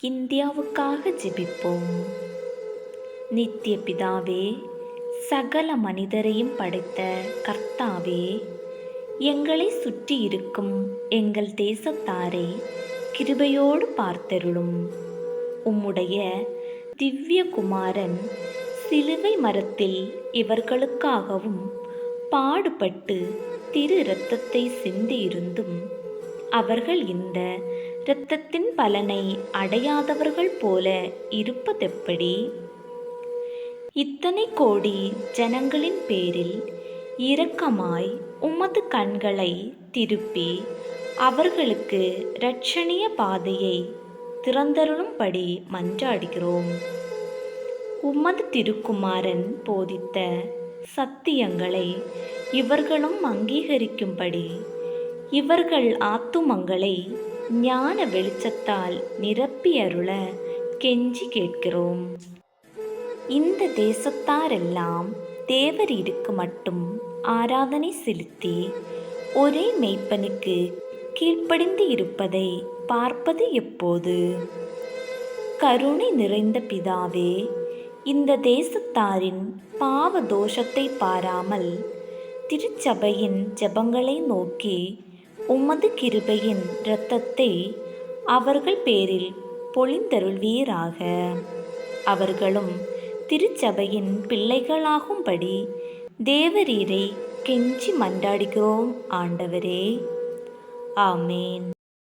இந்தியாவுக்காக ஜெபிப்போம். நித்திய பிதாவே, சகல மனிதரையும் படைத்த கர்த்தாவே, எங்களை சுற்றி இருக்கும் எங்கள் தேசத்தாரை கிருபையோடு பார்த்தருளும். உம்முடைய திவ்ய குமாரன் சிலுவை மரத்தில் இவர்களுக்காகவும் பாடுபட்டு திரு இரத்தத்தை சிந்தியிருந்தும் அவர்கள் இந்த இரத்தத்தின் பலனை அடையாதவர்கள் போல இருப்பதெப்படி? இத்தனை கோடி ஜனங்களின் பேரில் இரக்கமாய் உமது கண்களை திருப்பி அவர்களுக்கு இரட்சணிய பாதையை திறந்தருளும்படி மன்றாடுகிறோம். உமது திருக்குமாரன் போதித்த சத்தியங்களை இவர்களும் அங்கீகரிக்கும்படி இவர்கள் ஆத்துமங்களை ஞான வெளிச்சத்தால் நிரப்பியருள கெஞ்சி கேட்கிறோம். இந்த தேசத்தாரெல்லாம் தேவரீருக்கு மட்டும் ஆராதனை செலுத்தி ஒரே மெய்ப்பனுக்கு கீழ்ப்படிந்து இருப்பதை பார்ப்பது எப்போது? கருணை நிறைந்த பிதாவே, இந்த தேசத்தாரின் பாவ தோஷத்தை பாராமல் திருச்சபையின் ஜெபங்களை நோக்கி உமது கிருபையின் இரத்தத்தை அவர்கள் பேரில் பொழிந்தருள்வீராக. அவர்களும் திருச்சபையின் பிள்ளைகளாகும்படி தேவரீரை கெஞ்சி மன்றாடுகிறோம் ஆண்டவரே. ஆமேன்.